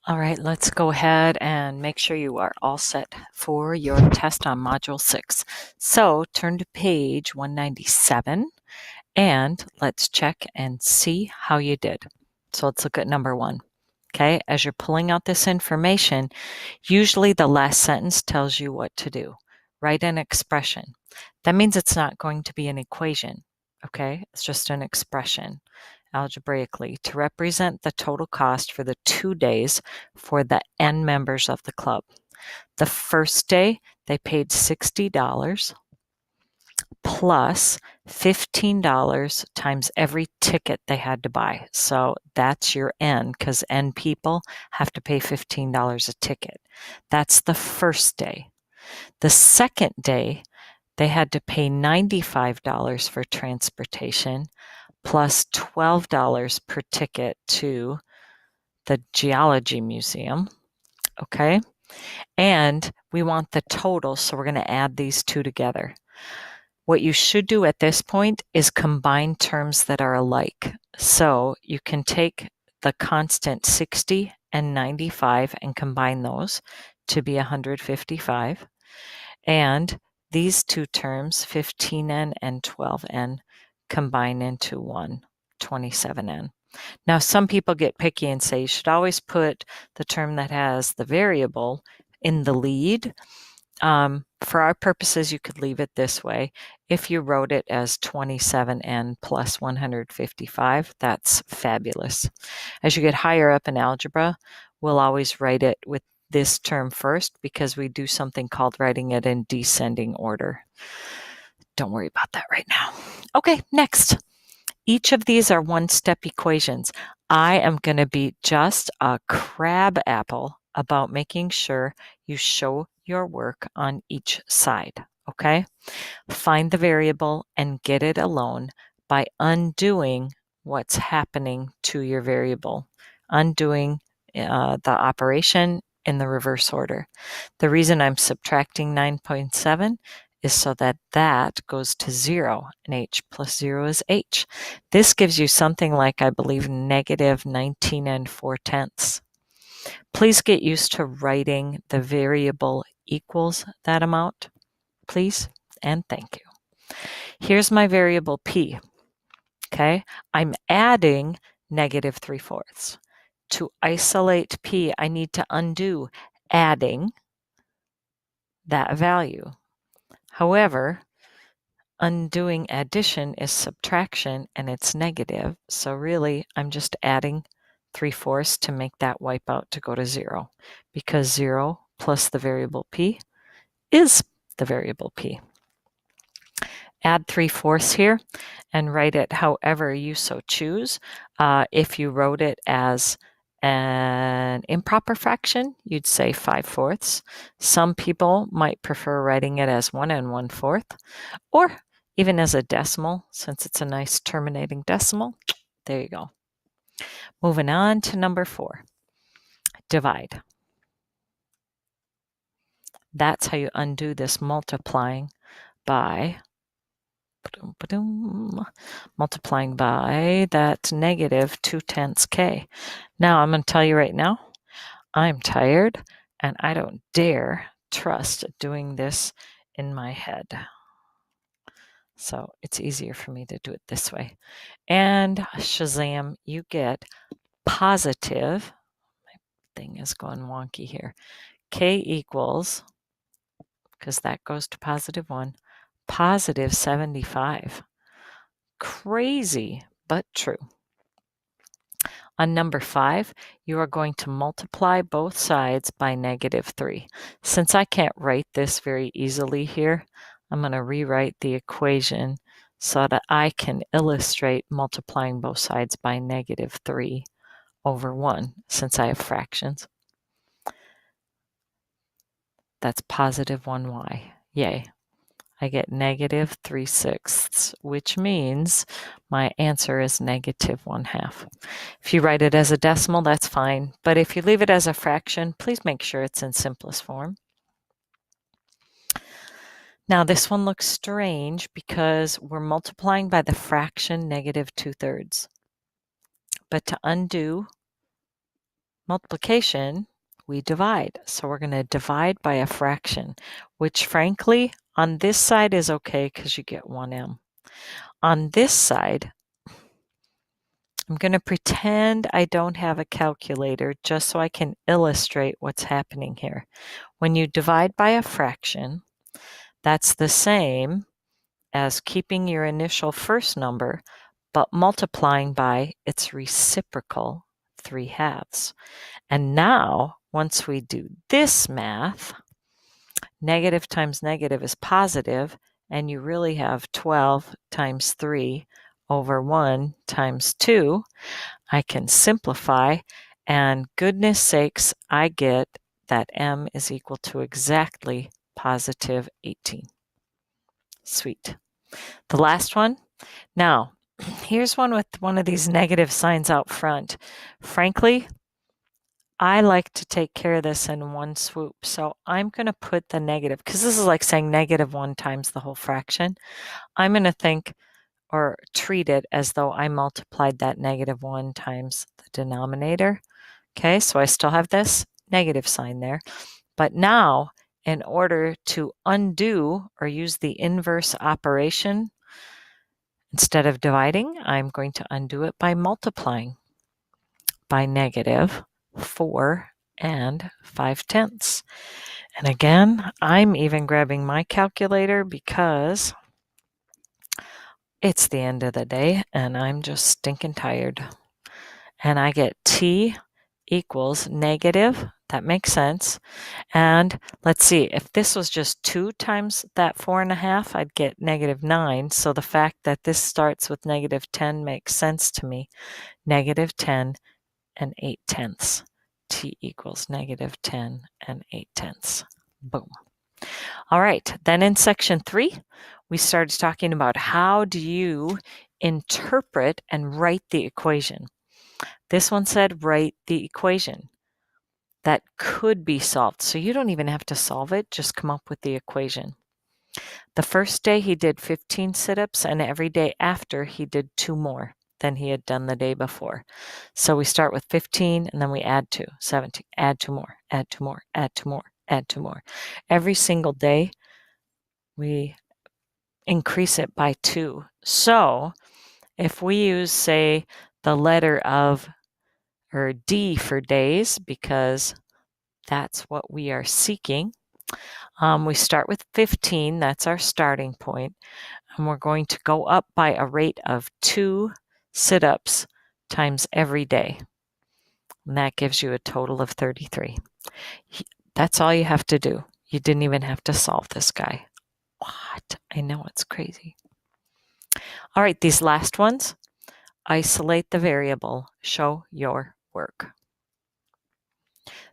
All right, let's go ahead and make sure you are all set for your test on Module 6. So turn to page 197 and let's check and see how you did. So let's look at number 1. Okay, as you're pulling out this information, usually the last sentence tells you what to do. Write an expression. That means it's not going to be an equation, okay? It's just an expression algebraically to represent the total cost for the 2 days for the N members of the club. The first day, they paid $60 plus $15 times every ticket they had to buy. So that's your N, because N people have to pay $15 a ticket. That's the first day. The second day, they had to pay $95 for transportation plus $12 per ticket to the Geology Museum. Okay. And we want the total, so we're going to add these two together. What you should do at this point is combine terms that are alike. So you can take the constant 60 and 95 and combine those to be 155. And these two terms, 15N and 12N, combine into one, 27N. Now, some people get picky and say you should always put the term that has the variable in the lead. For our purposes, you could leave it this way. If you wrote it as 27N plus 155, that's fabulous. As you get higher up in algebra, we'll always write it with this term first because we do something called writing it in descending order. Don't worry about that right now. Okay, next. Each of these are one-step equations. I am going to be just a crab apple about making sure you show your work on each side, okay? Find the variable and get it alone by undoing what's happening to your variable, undoing the operation in the reverse order. The reason I'm subtracting 9.7 is so that that goes to 0, and h plus 0 is h. This gives you something like, I believe, negative 19 4/10. Please get used to writing the variable equals that amount, please, and thank you. Here's my variable p, okay? I'm adding negative 3/4. To isolate p, I need to undo adding that value. However, undoing addition is subtraction and it's negative. So really, I'm just adding 3/4 to make that wipe out to go to 0, because 0 plus the variable p is the variable p. Add 3/4 here and write it however you so choose. If you wrote it as an improper fraction, you'd say 5/4. Some people might prefer writing it as 1 1/4, or even as a decimal, since it's a nice terminating decimal. There you go. Moving on to number 4, divide. That's how you undo this multiplying by that negative 2/10 k. Now, I'm going to tell you right now, I'm tired and I don't dare trust doing this in my head. So it's easier for me to do it this way. And Shazam, you get positive, my thing is going wonky here, k equals, because that goes to positive 1, positive 75. Crazy, but true. On number 5, you are going to multiply both sides by negative 3. Since I can't write this very easily here, I'm going to rewrite the equation so that I can illustrate multiplying both sides by negative 3 over 1, since I have fractions. That's positive 1y. Yay. I get negative 3/6, which means my answer is negative 1/2. If you write it as a decimal, that's fine. But if you leave it as a fraction, please make sure it's in simplest form. Now this one looks strange because we're multiplying by the fraction negative 2/3. But to undo Multiplication, we divide. So we're going to divide by a fraction, which frankly, on this side is okay because you get 1m. On this side, I'm going to pretend I don't have a calculator just so I can illustrate what's happening here. When you divide by a fraction, that's the same as keeping your initial first number, but multiplying by its reciprocal, 3/2. And now, once we do this math, negative times negative is positive, and you really have 12 times 3 over 1 times 2. I can simplify, and goodness sakes, I get that m is equal to exactly positive 18. Sweet. The last one. Now, here's one with one of these negative signs out front. Frankly, I like to take care of this in one swoop. So I'm going to put the negative, because this is like saying -1 times the whole fraction. I'm going to think or treat it as though I multiplied that -1 times the denominator. Okay, so I still have this negative sign there. But now, in order to undo or use the inverse operation, instead of dividing, I'm going to undo it by multiplying by -4 and 5/10. And again, I'm even grabbing my calculator because it's the end of the day and I'm just stinking tired. And I get t equals negative. That makes sense. And let's see, if this was just 2 times that 4.5, I'd get -9. So the fact that this starts with -10 makes sense to me. -10 and 8/10. T equals -10 and 8/10. Boom. All right, then in section 3, we started talking about how do you interpret and write the equation. This one said write the equation that could be solved. So you don't even have to solve it, just come up with the equation. The first day he did 15 sit-ups, and every day after he did 2 more than he had done the day before. So we start with 15 and then we add 2, 17, add 2 more, add 2 more, add 2 more, add 2 more. Every single day we increase it by 2. So if we use, say, the letter of, or D for days, because that's what we are seeking, we start with 15, that's our starting point, and we're going to go up by a rate of 2 sit-ups times every day. And that gives you a total of 33. That's all you have to do. You didn't even have to solve this guy. What? I know, it's crazy. All right, these last ones. Isolate the variable. Show your work.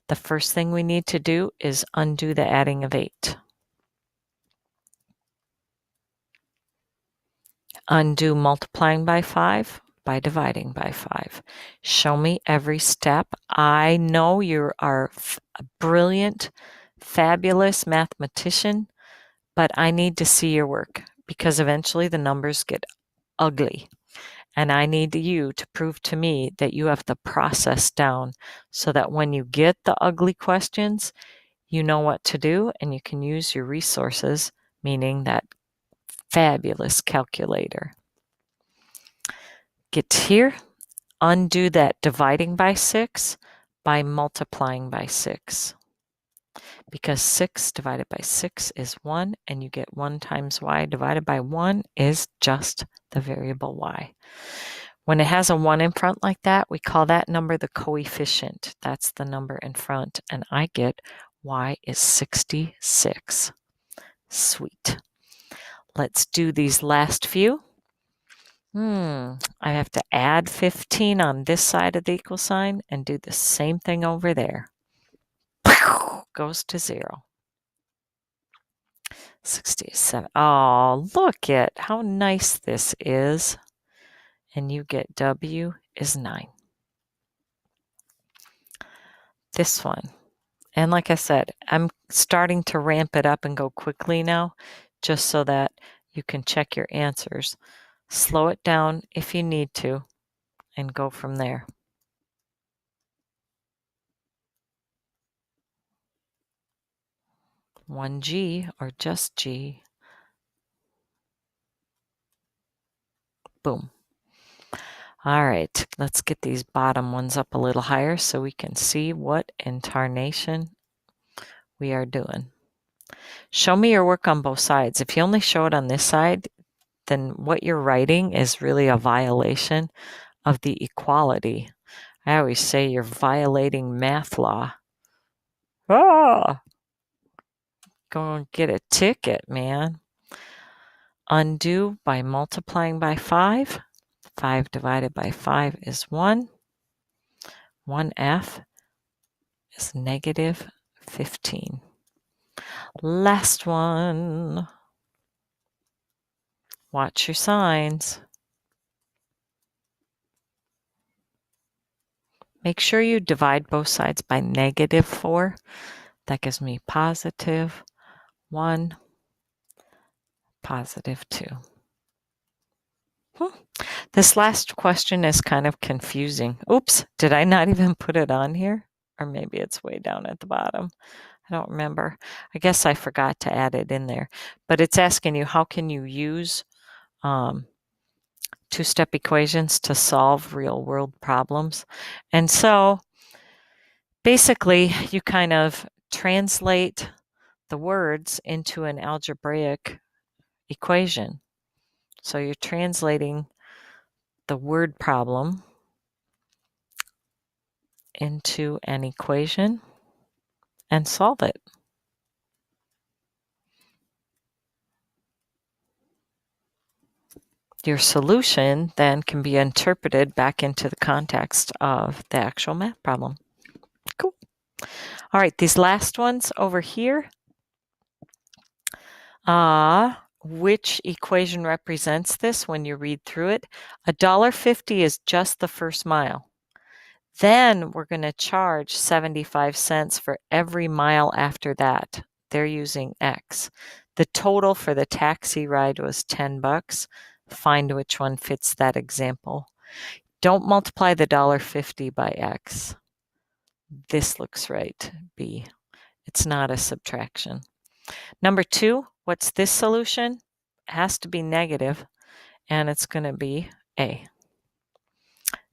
The first thing we need to do is undo the adding of 8. Undo multiplying by 5 by dividing by 5. Show me every step. I know you are a brilliant, fabulous mathematician, but I need to see your work because eventually the numbers get ugly. And I need you to prove to me that you have the process down so that when you get the ugly questions, you know what to do and you can use your resources, meaning that fabulous calculator. Get here, undo that dividing by 6 by multiplying by 6. Because 6 divided by 6 is 1, and you get 1 times y divided by 1 is just the variable y. When it has a 1 in front like that, we call that number the coefficient. That's the number in front, and I get y is 66. Sweet. Let's do these last few. I have to add 15 on this side of the equal sign and do the same thing over there. Goes to 0. 67. Oh, look at how nice this is. And you get W is 9. This one. And like I said, I'm starting to ramp it up and go quickly now, just so that you can check your answers. Slow it down if you need to, and go from there. 1G or just G. Boom. All right, let's get these bottom ones up a little higher so we can see what in tarnation we are doing. Show me your work on both sides. If you only show it on this side, then what you're writing is really a violation of the equality. I always say you're violating math law. Ah! Go and get a ticket, man. Undo by multiplying by 5. 5 divided by 5 is 1. 1F is negative 15. Last one. Watch your signs. Make sure you divide both sides by negative 4. That gives me positive 1, positive 2. This last question is kind of confusing. Oops, did I not even put it on here? Or maybe it's way down at the bottom. I don't remember. I guess I forgot to add it in there. But it's asking you, how can you use two-step equations to solve real-world problems? And so basically, you kind of translate the words into an algebraic equation. So you're translating the word problem into an equation and solve it. Your solution then can be interpreted back into the context of the actual math problem. Cool. All right, these last ones over here. Which equation represents this when you read through it? $1.50 is just the first mile. Then we're going to charge 75 cents for every mile after that. They're using X. The total for the taxi ride was $10. Find which one fits that example. Don't multiply the $1.50 by X. This looks right, B. It's not a subtraction. Number 2, what's this solution? It has to be negative, and it's going to be A.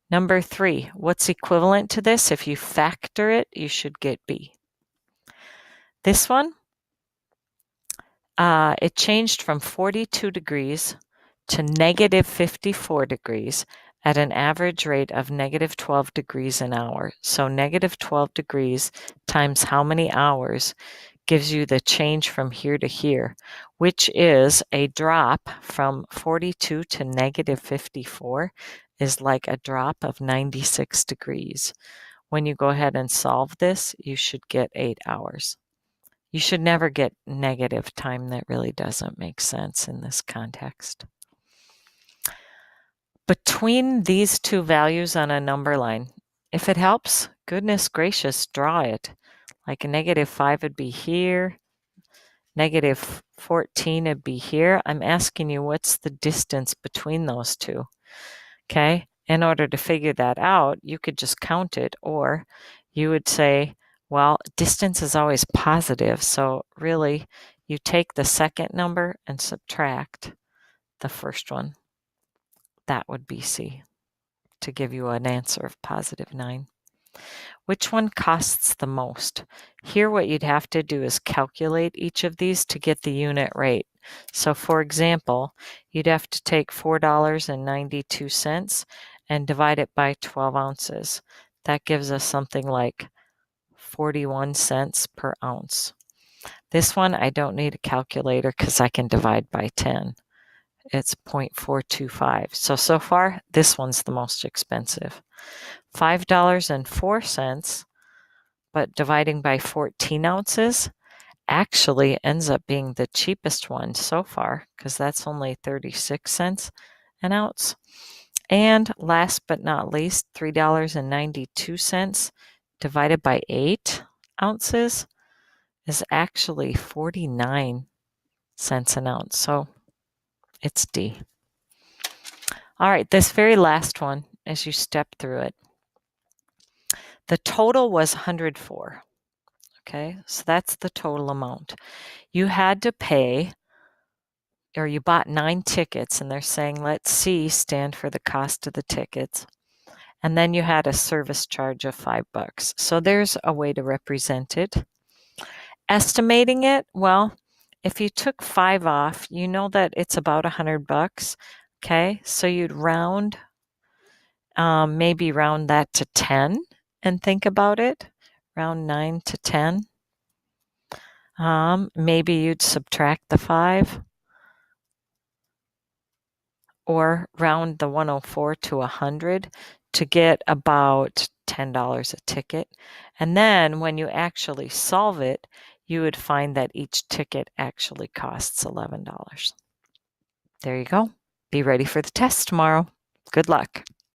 Number 3, what's equivalent to this? If you factor it, you should get B. This one, it changed from 42 degrees to negative 54 degrees at an average rate of negative 12 degrees an hour. So negative 12 degrees times how many hours gives you the change from here to here, which is a drop from 42 to negative 54 is like a drop of 96 degrees. When you go ahead and solve this, you should get 8 hours. You should never get negative time. That really doesn't make sense in this context. Between these two values on a number line, if it helps, goodness gracious, draw it. Like a negative 5 would be here, negative 14 would be here. I'm asking you, what's the distance between those two? Okay, in order to figure that out, you could just count it, or you would say, well, distance is always positive, so really you take the second number and subtract the first one. That would be C, to give you an answer of positive 9. Which one costs the most? Here what you'd have to do is calculate each of these to get the unit rate. So for example, you'd have to take $4.92 and divide it by 12 ounces. That gives us something like 41 cents per ounce. This one I don't need a calculator because I can divide by 10. It's 0.425. So far, this one's the most expensive. $5.04, but dividing by 14 ounces actually ends up being the cheapest one so far because that's only 36 cents an ounce. And last but not least, $3.92 divided by 8 ounces is actually 49 cents an ounce. So it's D. All right, this very last one, as you step through it, the total was 104. Okay, so that's the total amount. You had to pay, or you bought 9 tickets, and they're saying let C stand for the cost of the tickets. And then you had a service charge of $5. So there's a way to represent it. Estimating it, well, if you took 5 off, you know that it's about $100. Okay, so you'd round, maybe round that to 10 and think about it. Round 9 to 10. Maybe you'd subtract the 5 or round the 104 to 100 to get about $10 a ticket. And then when you actually solve it, you would find that each ticket actually costs $11. There you go. Be ready for the test tomorrow. Good luck.